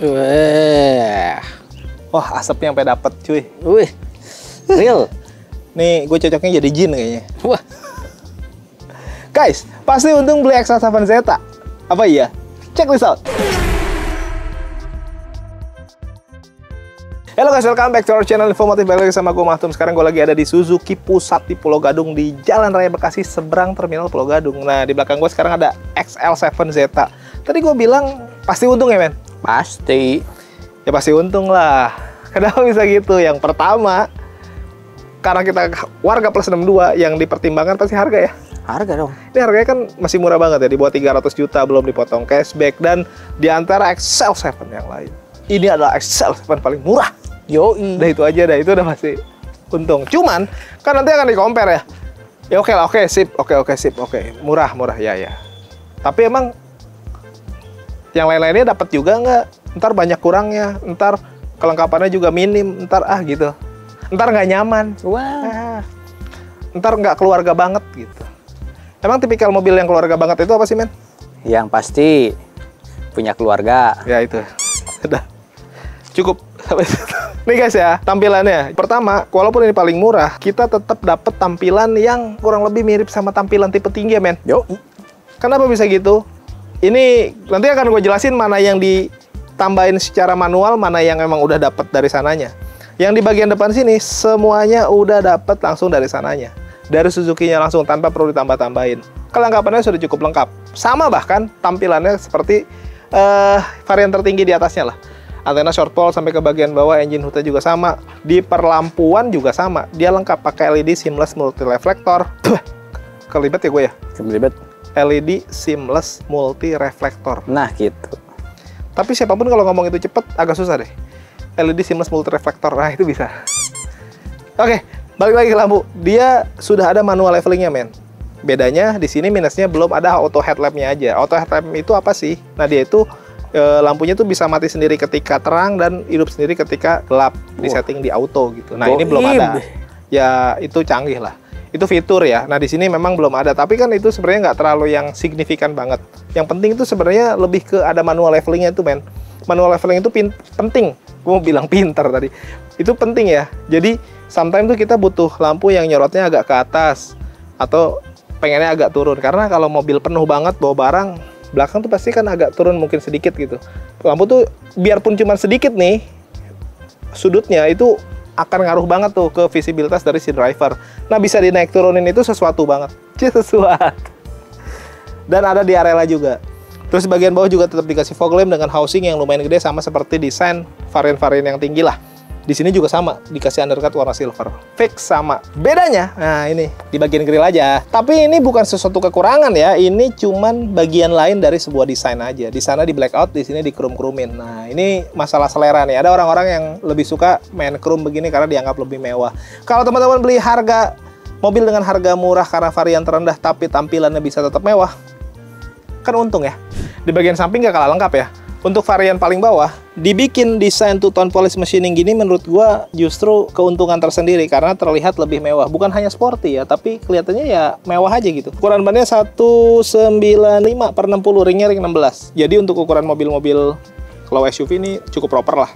Wah, Wah, asapnya sampai dapet cuy. wih, real. Nih, gue cocoknya jadi jin kayaknya. Wah, Guys, pasti untung beli X7 Zeta. Apa iya? Check this out. Halo guys, welcome back to our channel Infomotif. Balik lagi sama gue Mahtum. Sekarang gue lagi ada di Suzuki Pusat di Pulau Gadung, di Jalan Raya Bekasi, seberang terminal Pulau Gadung. Nah, di belakang gue sekarang ada XL7 Zeta. Tadi gue bilang pasti untung ya, men? pasti. Ya pasti untung lah. Kenapa bisa gitu? Yang pertama, karena kita warga plus 62, yang dipertimbangkan pasti harga ya. Harga dong. Ini harganya kan masih murah banget ya, di bawah 300 juta, belum dipotong cashback, dan di antara XL7 yang lain, ini adalah XL7 paling murah. Yoi. Udah itu aja dah, itu udah pasti untung. Cuman kan nanti akan di-compare ya. Ya oke lah, oke sip, oke sip, oke. Murah ya. Tapi emang yang lain-lainnya dapat juga nggak? Ntar banyak kurangnya, ntar kelengkapannya juga minim, ntar gitu. Ntar nggak nyaman. Wah. Ntar nggak keluarga banget gitu. Emang tipikal mobil yang keluarga banget itu apa sih, men? Yang pasti punya keluarga. Ya itu. Udah. Cukup sampai situ. Nih guys ya, tampilannya. Pertama, walaupun ini paling murah, kita tetap dapat tampilan yang kurang lebih mirip sama tampilan tipe tinggi ya, men. Yoi. Kenapa bisa gitu? Ini nanti akan gue jelasin mana yang ditambahin secara manual, mana yang emang udah dapat dari sananya. Yang di bagian depan sini semuanya udah dapat langsung dari sananya. Dari Suzuki-nya langsung tanpa perlu ditambah-tambahin. Kelengkapannya sudah cukup lengkap. Sama bahkan tampilannya seperti varian tertinggi di atasnya lah. Antena short pole sampai ke bagian bawah, engine hood juga sama. Di perlampuan juga sama. Dia lengkap pakai LED seamless multi reflektor. Kelibet ya gue ya? Kelibet. LED seamless multi reflektor. Nah, gitu. Tapi siapapun kalau ngomong itu cepet agak susah deh. LED seamless multi reflektor. Nah, itu bisa. Oke, balik lagi ke lampu. Dia sudah ada manual levelingnya, men. Bedanya di sini minusnya belum ada auto headlamp-nya aja. Auto headlamp itu apa sih? Nah, dia itu lampunya tuh bisa mati sendiri ketika terang dan hidup sendiri ketika gelap, di setting di auto gitu. Nah, ini belum ada. Ya, itu canggih lah. Itu fitur ya. Nah, di sini memang belum ada. Tapi kan itu sebenarnya nggak terlalu yang signifikan banget. Yang penting itu sebenarnya lebih ke ada manual levelingnya itu, men. Manual leveling itu penting. Gue mau bilang pintar tadi. Itu penting ya. Jadi, sometimes tuh kita butuh lampu yang nyorotnya agak ke atas. Atau pengennya agak turun. Karena kalau mobil penuh banget bawa barang, belakang tuh pasti kan agak turun mungkin sedikit gitu. Lampu tuh biarpun cuma sedikit nih, sudutnya itu akan ngaruh banget tuh ke visibilitas dari si driver. Nah, bisa dinaik turunin itu sesuatu banget. Sesuatu. Dan ada di area juga. Terus bagian bawah juga tetap dikasih fog lamp dengan housing yang lumayan gede, sama seperti desain varian-varian yang tinggi lah. Di sini juga sama, dikasih undercut warna silver. Fix sama. Bedanya, nah ini, di bagian grill aja. Tapi ini bukan sesuatu kekurangan ya, ini cuman bagian lain dari sebuah desain aja. Di sana di blackout, di sini di chrome-chromein. Nah, ini masalah selera nih. Ada orang-orang yang lebih suka main chrome begini karena dianggap lebih mewah. Kalau teman-teman beli mobil dengan harga murah karena varian terendah, tapi tampilannya bisa tetap mewah, kan untung ya. Di bagian samping nggak kalah lengkap ya. Untuk varian paling bawah, dibikin desain two-tone polish machining gini menurut gua justru keuntungan tersendiri karena terlihat lebih mewah. Bukan hanya sporty ya, tapi kelihatannya ya mewah aja gitu. Ukuran bannya 195/60, ringnya ring 16. Jadi untuk ukuran mobil-mobil kalau SUV ini cukup proper lah.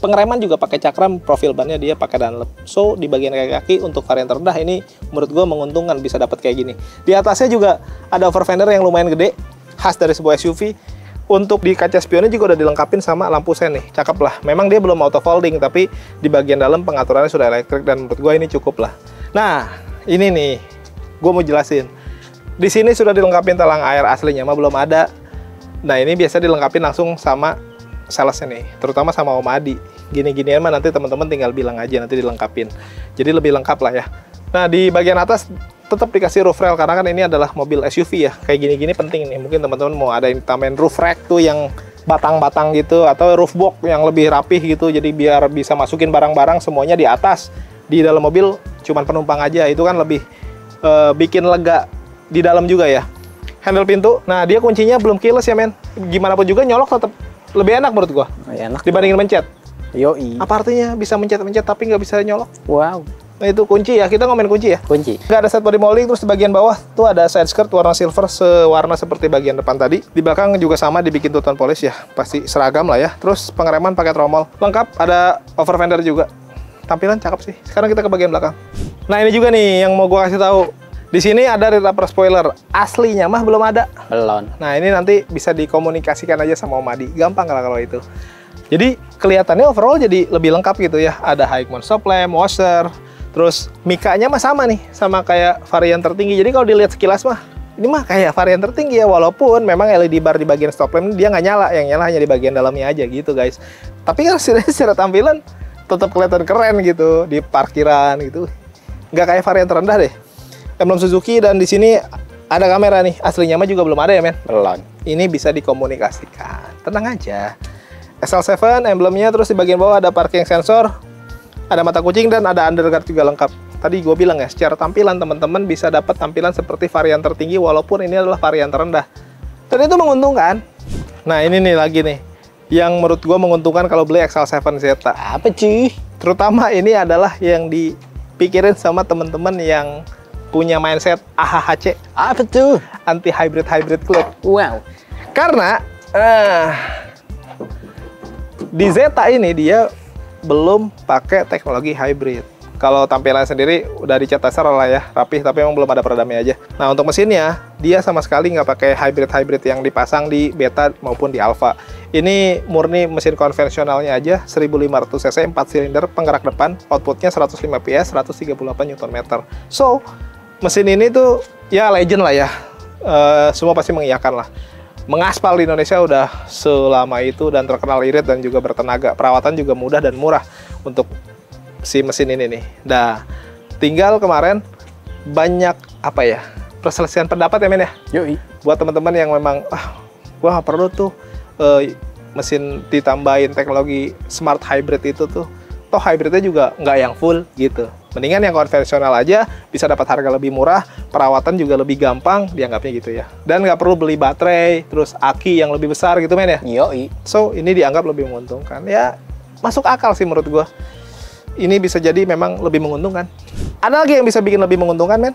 Pengereman juga pakai cakram, profil bannya dia pakai Dunlop. So, di bagian kaki untuk varian terendah ini menurut gua menguntungkan bisa dapat kayak gini. Di atasnya juga ada over fender yang lumayan gede, khas dari sebuah SUV. Untuk di kaca spionnya juga udah dilengkapin sama lampu sen nih, cakep lah. Memang dia belum auto folding, tapi di bagian dalam pengaturannya sudah elektrik dan menurut gue ini cukup lah. Nah, ini nih, gue mau jelasin. Di sini sudah dilengkapin talang air, aslinya mah belum ada. Nah, ini biasa dilengkapin langsung sama salesnya nih, terutama sama Om Adi. Gini-ginian mah nanti teman-teman tinggal bilang aja, nanti dilengkapin. Jadi lebih lengkap lah ya. Nah, di bagian atas tetap dikasih roof rail karena kan ini adalah mobil SUV ya. Kayak gini-gini penting nih. Mungkin teman-teman mau ada yang tambahin roof rack tuh yang batang-batang gitu, atau roof box yang lebih rapih gitu. Jadi biar bisa masukin barang-barang semuanya di atas. Di dalam mobil cuman penumpang aja. Itu kan lebih bikin lega di dalam juga ya. Handle pintu. Nah, dia kuncinya belum keyless ya, men. Gimana pun juga nyolok tetap lebih enak menurut gua. Enak dibandingin mencet. Yoi. Apa artinya bisa mencet-mencet tapi nggak bisa nyolok? Wow. Nah itu kunci ya, kita ngomongin kunci ya. Kunci. Nggak ada set body molding, terus di bagian bawah tuh ada side skirt warna silver sewarna seperti bagian depan tadi. Di belakang juga sama dibikin two-tone polish ya, pasti seragam lah ya. Terus pengereman pakai tromol, lengkap, ada over fender juga. Tampilan cakep sih. Sekarang kita ke bagian belakang. Nah ini juga nih yang mau gua kasih tahu. Di sini ada rear upper spoiler, aslinya mah belum ada. Belum. Nah ini nanti bisa dikomunikasikan aja sama Om Adi, gampang kalau itu. Jadi kelihatannya overall jadi lebih lengkap gitu ya. Ada high mount stop lamp, washer, terus mikanya mah sama nih, sama kayak varian tertinggi. Jadi kalau dilihat sekilas mah, ini mah kayak varian tertinggi ya. Walaupun memang LED bar di bagian stop lamp dia nggak nyala, yang nyala hanya di bagian dalamnya aja gitu guys. Tapi kan secara tampilan tetap kelihatan keren gitu di parkiran gitu. Nggak kayak varian terendah deh. Emblem Suzuki dan di sini ada kamera nih. Aslinya mah juga belum ada ya men. Belum. Ini bisa dikomunikasikan. Tenang aja. SL7 emblemnya, terus di bagian bawah ada parking sensor, ada mata kucing dan ada underguard juga lengkap. Tadi gue bilang ya, secara tampilan teman-teman bisa dapat tampilan seperti varian tertinggi walaupun ini adalah varian terendah. Dan itu menguntungkan. Nah ini nih lagi nih, yang menurut gue menguntungkan kalau beli XL7 Zeta. Apa cuy? Terutama ini adalah yang dipikirin sama teman-teman yang punya mindset AHHC, Apa tuh? anti hybrid club. Wow. Karena di Zeta ini dia belum pakai teknologi hybrid. Kalau tampilan sendiri udah dicat dasar lah ya, rapih, tapi memang belum ada peredamnya aja. Nah untuk mesinnya, dia sama sekali nggak pakai hybrid yang dipasang di Beta maupun di Alpha. Ini murni mesin konvensionalnya aja, 1500 cc, 4 silinder, penggerak depan, outputnya 105 PS, 138 Nm. So, mesin ini tuh ya legend lah ya, semua pasti mengiyakan lah. Mengaspal di Indonesia udah selama itu dan terkenal irit dan juga bertenaga. Perawatan juga mudah dan murah untuk si mesin ini nih. Nah, tinggal kemarin banyak apa ya, perselisihan pendapat ya men ya. Yoi. Buat teman-teman yang memang gua perlu tuh mesin ditambahin teknologi smart hybrid itu tuh. Toh hybridnya juga nggak yang full gitu. Mendingan yang konvensional aja, bisa dapat harga lebih murah, perawatan juga lebih gampang, dianggapnya gitu ya. Dan nggak perlu beli baterai, terus aki yang lebih besar gitu men ya. Yoi. So, ini dianggap lebih menguntungkan. Ya, masuk akal sih menurut gua. Ini bisa jadi memang lebih menguntungkan. Ada lagi yang bisa bikin lebih menguntungkan men?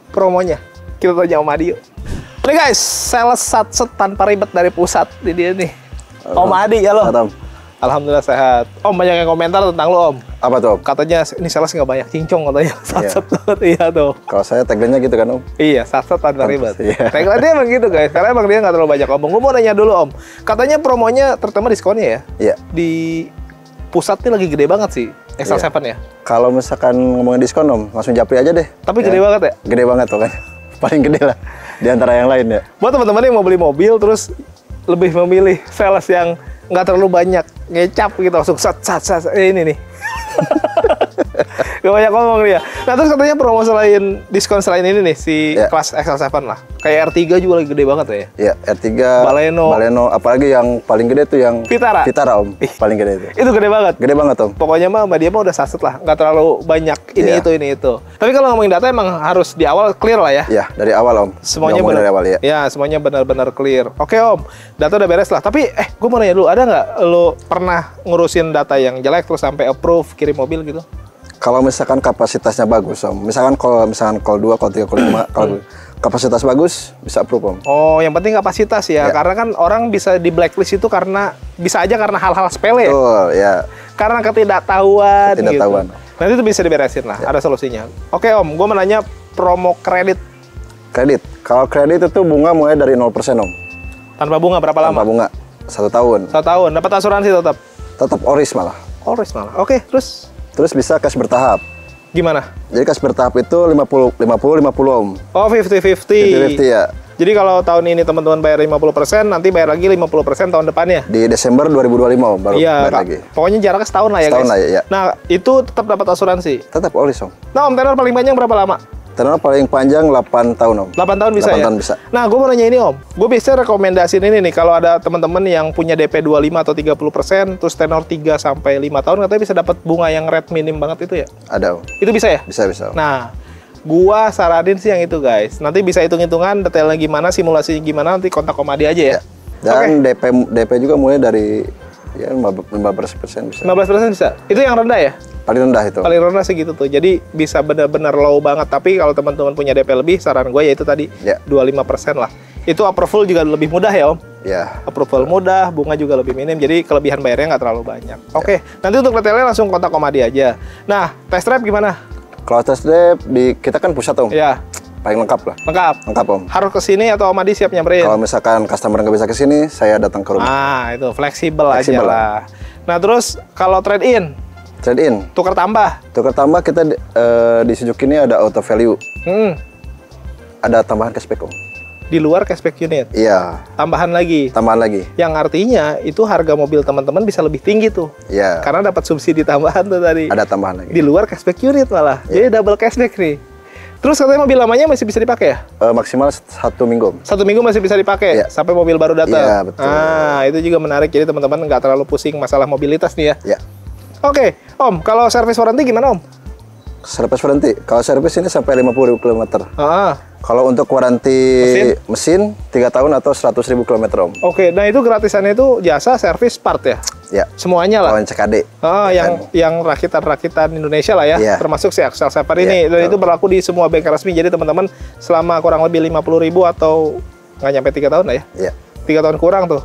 Promonya. Kita tanya Om Adi yuk. Ini guys, sales satset tanpa ribet dari pusat. Ini dia nih. Om Adi ya lo. Alhamdulillah sehat. Om banyak yang komentar tentang lo Om. Apa tuh? Katanya ini sales nggak banyak cincong katanya. Satset banget iya tuh. Kalau saya tagline-nya gitu kan Om? Iya, satset tanpa ribet. Iya. Tagline-nya emang gitu guys. Karena emang dia nggak terlalu banyak ngomong. Gue mau nanya dulu Om. Katanya promonya terutama diskonnya ya. Iya. Di pusat nih lagi gede banget sih. XL7 ya. Kalau misalkan ngomongin diskon Om, langsung japri aja deh. Tapi gede banget ya. Gede banget tuh kan. Paling gede lah di antara yang lain ya. Buat teman-teman yang mau beli mobil terus lebih memilih sales yang nggak terlalu banyak ngecap gitu langsung sat ini nih. Gak banyak ngomong dia. Nah terus katanya promo selain diskon selain ini nih si kelas XL7 lah. Kayak R3 juga lagi gede banget ya. Iya, R3, Baleno, apalagi yang paling gede tuh yang Vitara Om, paling gede itu. Itu gede banget. Gede banget Om. Pokoknya mah dia mah udah saset lah, nggak terlalu banyak ini itu. Tapi kalau ngomongin data emang harus di awal clear lah ya. Iya, dari awal Om. Semuanya benar dari awal ya. Ya, semuanya benar-benar clear. Oke Om, data udah beres lah. Tapi gue mau nanya dulu, ada nggak lo pernah ngurusin data yang jelek terus sampai approve kirim mobil gitu? Kalau misalkan kapasitasnya bagus Om, misalkan call 2, call 3, call 5, kalau kapasitas bagus bisa approve Om. Oh, yang penting kapasitas ya. Karena kan orang bisa di blacklist itu karena bisa aja karena hal-hal sepele. Betul, ya. Karena ketidaktahuan. Gitu. Nanti itu bisa diberesin lah, ada solusinya. Oke Om, gue mau nanya promo kredit. Kredit, kalau kredit itu bunga mulai dari 0% Om. Tanpa bunga berapa lama? Tanpa bunga, 1 tahun. 1 tahun, dapat asuransi tetap? Tetap oris malah. Oris malah, oke, terus? Terus bisa cash bertahap. Gimana? Jadi cash bertahap itu 50 Om. Oh, 50-50. 50-50 ya. Jadi kalau tahun ini teman-teman bayar 50%, nanti bayar lagi 50% tahun depannya. Di Desember 2025 Om, baru bayar lagi. Pokoknya jaraknya setahun lah ya setahun guys. Lah, ya. Nah, itu tetap dapat asuransi? Tetap oris Om. Nah Om, tenor paling panjang berapa lama? Tenor paling panjang 8 tahun Om. 8 tahun bisa 8 ya? tahun bisa. Nah, gue mau nanya ini Om. Gue bisa rekomendasiin ini nih, kalau ada teman-teman yang punya DP 25 atau 30%, terus tenor 3 sampai 5 tahun, katanya bisa dapat bunga yang rate minim banget itu ya? Ada Om. Itu bisa ya? Bisa Om. Nah, gua saranin sih yang itu guys. Nanti bisa hitung-hitungan detailnya gimana, simulasinya gimana, nanti kontak Om Adi aja ya. Dan DP juga mulai dari Ya 15% bisa. 15% bisa. Itu yang rendah ya? Paling rendah itu. Paling rendah segitu tuh. Jadi bisa benar-benar low banget. Tapi kalau teman-teman punya DP lebih, saran gue yaitu tadi Ya. 25% lah. Itu approval juga lebih mudah ya Om? Ya. Approval mudah, bunga juga lebih minim. Jadi kelebihan bayarnya nggak terlalu banyak. Oke, nanti untuk detailnya langsung kontak Om Adi aja. Nah, test drive gimana? Kalau test drive di kita kan pusat Om. Ya, Paling lengkap lah. lengkap. Lengkap Om. Harus ke sini atau Om Adi siap nyamperin? Kalau misalkan customer nggak bisa ke sini, saya datang ke rumah. Ah, itu fleksibel aja Fleksibel lah. Nah, terus kalau trade in, Trade in. tukar tambah. Tukar tambah kita di Suzuki ini ada auto value. Ada tambahan cashback Om. Di luar cashback unit. Iya. Tambahan lagi. Tambahan lagi. Yang artinya itu harga mobil teman-teman bisa lebih tinggi tuh. Iya. Karena dapat subsidi tambahan tuh tadi. Ada tambahan lagi. Di luar cashback unit malah. Jadi double cashback nih. Terus katanya mobil lamanya masih bisa dipakai ya? Maksimal 1 minggu Om. 1 minggu masih bisa dipakai Iya. sampai mobil baru datang. Iya, betul. Ah, itu juga menarik. Jadi teman-teman nggak terlalu pusing masalah mobilitas nih ya. Ya. Oke, Om, kalau service warranty gimana Om? Servis warranty. Kalau servis ini sampai 50.000 km. Ah, Kalau untuk waranti mesin 3 tahun atau 100.000 km Om. oke. Nah itu gratisannya itu jasa servis part ya? Ya. Semuanya lah. Lawan CKD. Ah, yang rakitan Indonesia lah ya, Iya. termasuk si Axel Saver ini. Iya, Dan betul. itu berlaku di semua bengkel resmi. Jadi teman-teman selama kurang lebih 50.000 atau nggak nyampe 3 tahun lah ya? Ya. 3 tahun kurang tuh.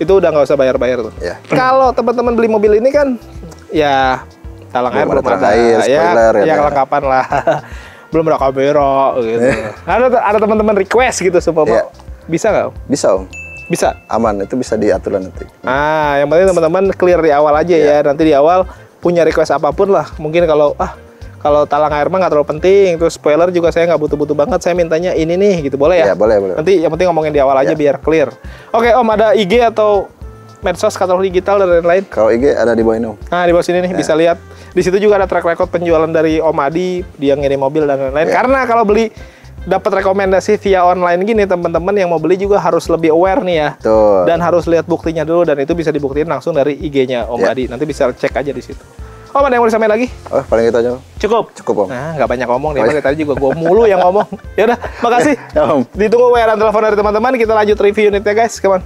Itu udah nggak usah bayar-bayar tuh. Ya. Kalau teman-teman beli mobil ini kan, ya talang air belum talang ada, air, spoiler, ya ya. kelengkapan lah. Belum ada kamera gitu. Ada teman-teman request gitu supaya Iya. bisa nggak? Om? Bisa Om. Bisa. Aman, itu bisa diatur nanti. Ah, yang penting teman-teman clear di awal aja ya. Nanti di awal punya request apapun lah. Mungkin kalau talang air mah nggak terlalu penting. Terus spoiler juga saya nggak butuh-butuh banget. Saya mintanya ini nih, gitu boleh ya? Ya, boleh. Nanti yang penting ngomongin di awal aja Ya. biar clear. Oke Om, ada IG atau medsos, katalog digital dan lain-lain? Kalau IG ada di bawah ini Om. Nah di bawah sini nih bisa lihat. Di situ juga ada track record penjualan dari Om Adi, dia ngirim mobil dan lain-lain. Ya. Karena kalau beli dapat rekomendasi via online gini, teman-teman yang mau beli juga harus lebih aware nih ya. Tuh. Dan harus lihat buktinya dulu, dan itu bisa dibuktiin langsung dari IG-nya Om Ya. Adi. Nanti bisa cek aja di situ. Om, ada yang mau disampaikan lagi? Oh, paling itu aja Om. Cukup? Cukup Om. Nah, nggak banyak ngomong nih. Oh, iya. Tadi juga gue mulu yang ngomong. Ya udah, makasih. Ya, Om. Ditunggu WA dan telepon dari teman-teman. Kita lanjut review unitnya guys. Come on.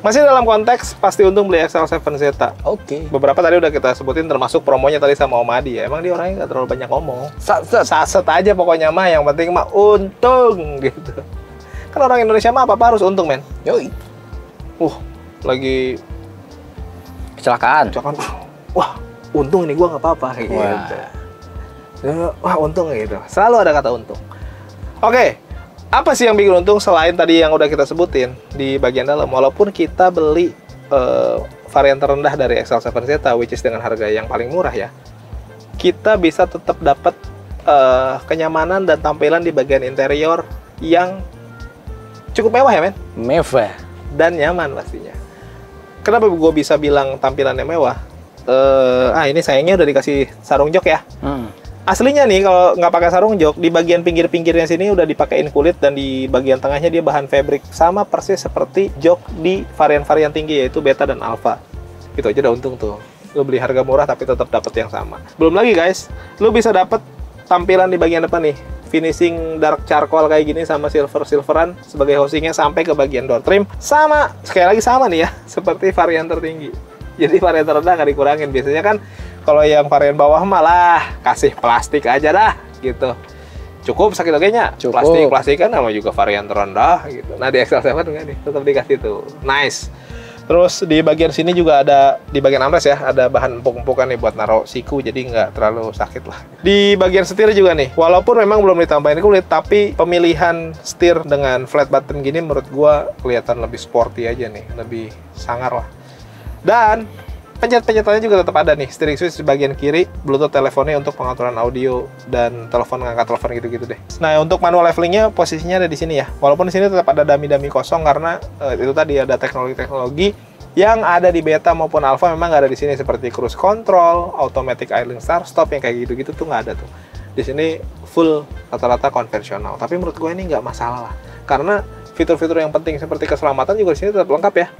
Masih dalam konteks pasti untung beli XL7 Zeta. Oke. Beberapa tadi udah kita sebutin, termasuk promonya tadi sama Om Adi ya. Emang dia orangnya nggak terlalu banyak ngomong. Saset aja pokoknya mah, yang penting mah untung gitu. Kan orang Indonesia mah apa-apa harus untung, men. Yoi. Lagi Kecelakaan. misalkan, wah untung ini gua nggak apa-apa kayak Wah. gitu. Wah untung gitu. Selalu ada kata untung. Oke, apa sih yang bikin untung selain tadi yang udah kita sebutin di bagian dalam? Walaupun kita beli varian terendah dari XL7 Zeta, which is dengan harga yang paling murah ya, kita bisa tetap dapat kenyamanan dan tampilan di bagian interior yang cukup mewah ya men, Mewah. dan nyaman pastinya. Kenapa gue bisa bilang tampilannya mewah? Ini sayangnya udah dikasih sarung jok ya. Aslinya nih kalau nggak pakai sarung jok, di bagian pinggir-pinggirnya sini udah dipakein kulit, dan di bagian tengahnya dia bahan fabric, sama persis seperti jok di varian-varian tinggi yaitu Beta dan Alpha. Itu aja udah untung tuh. Lu beli harga murah tapi tetap dapat yang sama. Belum lagi guys, lu bisa dapat tampilan di bagian depan nih, finishing dark charcoal kayak gini sama silveran sebagai housingnya sampai ke bagian door trim. Sama, sekali lagi sama nih ya, seperti varian tertinggi. Jadi varian terendah nggak dikurangin. Biasanya kan kalau yang varian bawah malah kasih plastik aja dah gitu. Cukup sakit nya Cukup. plastik kan nama juga varian terendah gitu. Nah di XL7 enggak nih, tetap dikasih tuh. Nice. Terus di bagian sini juga ada, di bagian armrest ya, ada bahan empuk-empukan nih buat naruh siku, jadi nggak terlalu sakit lah. Di bagian setir juga nih, walaupun memang belum ditambahin kulit, tapi pemilihan setir dengan flat button gini menurut gua kelihatan lebih sporty aja nih, lebih sangar lah. Dan pencet-pencetannya juga tetap ada nih, steering switch di bagian kiri, Bluetooth teleponnya untuk pengaturan audio dan telepon, ngangkat telepon gitu-gitu deh. Nah, untuk manual levelingnya posisinya ada di sini ya. Walaupun di sini tetap ada dummy-dummy kosong karena itu tadi ada teknologi-teknologi yang ada di Beta maupun Alpha memang nggak ada di sini, seperti cruise control, automatic idling start stop yang kayak gitu-gitu tuh nggak ada tuh. Di sini full rata-rata konvensional. Tapi menurut gue ini nggak masalah lah, karena fitur-fitur yang penting seperti keselamatan juga di sini tetap lengkap ya.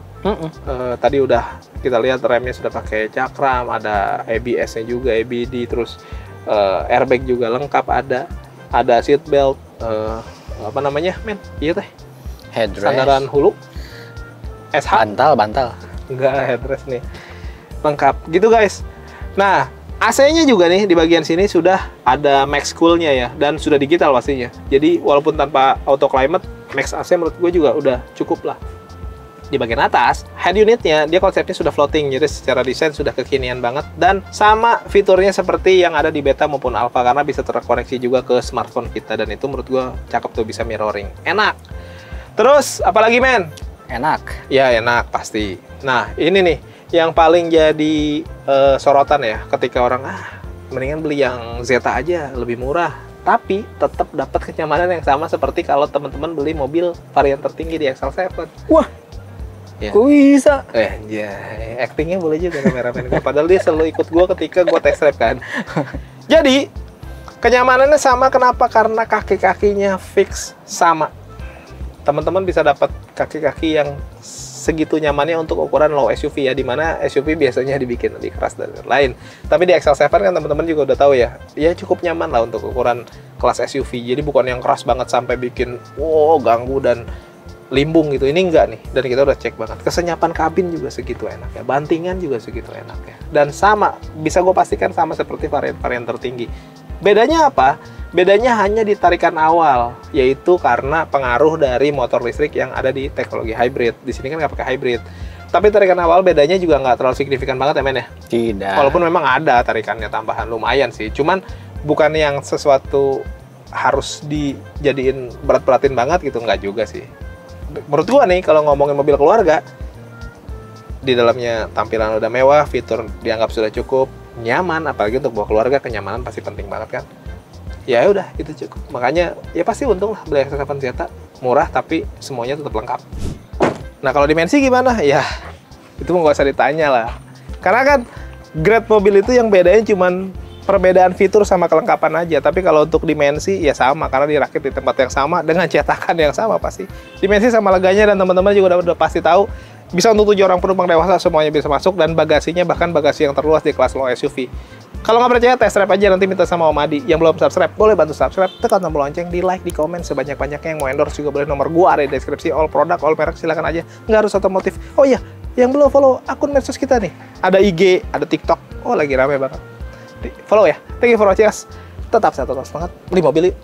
Tadi udah kita lihat remnya sudah pakai cakram, ada ABS-nya juga, ABD, terus airbag juga lengkap ada seat belt, apa namanya men? Iya teh. Headrest. Sandaran hulu. SH Bantal. enggak headrest nih. lengkap gitu guys. Nah, AC-nya juga nih di bagian sini sudah ada max cool-nya ya, dan sudah digital pastinya. Jadi walaupun tanpa auto climate, max AC menurut gue juga udah cukup lah. Di bagian atas, head unitnya dia konsepnya sudah floating, jadi secara desain sudah kekinian banget, dan sama fiturnya seperti yang ada di beta maupun alpha, karena bisa terkoneksi juga ke smartphone kita, dan itu menurut gua cakep tuh, bisa mirroring, enak. Terus apalagi men? Enak. Ya enak pasti. Nah ini nih yang paling jadi sorotan ya, ketika orang mendingan beli yang Zeta aja lebih murah, tapi tetap dapat kenyamanan yang sama seperti kalau teman-teman beli mobil varian tertinggi di XL7. Wah, Ya. kok bisa? Ya, actingnya boleh juga kameramen gue. Padahal dia selalu ikut gue ketika gue test drive kan. Jadi, kenyamanannya sama. Kenapa? Karena kaki-kakinya fix sama. Teman-teman bisa dapat kaki-kaki yang segitu nyamannya untuk ukuran low SUV ya, dimana SUV biasanya dibikin lebih keras dari yang lain. Tapi di XL7 kan teman-teman juga udah tahu ya, ya cukup nyaman lah untuk ukuran kelas SUV. Jadi bukan yang keras banget sampai bikin ganggu dan limbung gitu, ini enggak nih, dan kita udah cek banget. Kesenyapan kabin juga segitu enak ya, bantingan juga segitu enak ya, dan sama, bisa gue pastikan sama seperti varian-varian tertinggi. Bedanya apa? Bedanya hanya di tarikan awal, yaitu karena pengaruh dari motor listrik yang ada di teknologi hybrid. Di sini kan nggak pakai hybrid, tapi tarikan awal bedanya juga nggak terlalu signifikan banget ya men ya. Tidak. Walaupun memang ada tarikannya tambahan lumayan sih, cuman bukan yang sesuatu harus dijadiin berat-beratin banget gitu, nggak juga sih. Menurut gua nih, kalau ngomongin mobil keluarga, di dalamnya tampilan udah mewah, fitur dianggap sudah cukup, nyaman, apalagi untuk bawa keluarga, kenyamanan pasti penting banget kan. Ya udah, itu cukup. Makanya ya pasti untung lah beli XL7 Zeta, murah tapi semuanya tetap lengkap. Nah kalau dimensi gimana? Ya itu nggak usah ditanya lah. Karena kan grade mobil itu yang bedanya cuman perbedaan fitur sama kelengkapan aja, tapi kalau untuk dimensi ya sama, karena dirakit di tempat yang sama dengan cetakan yang sama pasti. Dimensi sama leganya, dan teman-teman juga udah pasti tahu bisa untuk 7 orang penumpang dewasa semuanya bisa masuk, dan bagasinya bahkan bagasi yang terluas di kelas low SUV. Kalau nggak percaya, test drive aja, nanti minta sama Om Adi. Yang belum subscribe, boleh bantu subscribe, tekan tombol lonceng, di like, di komen sebanyak-banyaknya. Yang mau endorse juga boleh, nomor gua ada di deskripsi. All produk, all merek, silakan aja. Nggak harus otomotif. Oh iya, yang belum follow akun medsos kita nih, ada IG, ada TikTok. Oh lagi rame banget. Follow ya. Thank you for watching us. Tetap sehat, tetap semangat. Beli mobil yuk.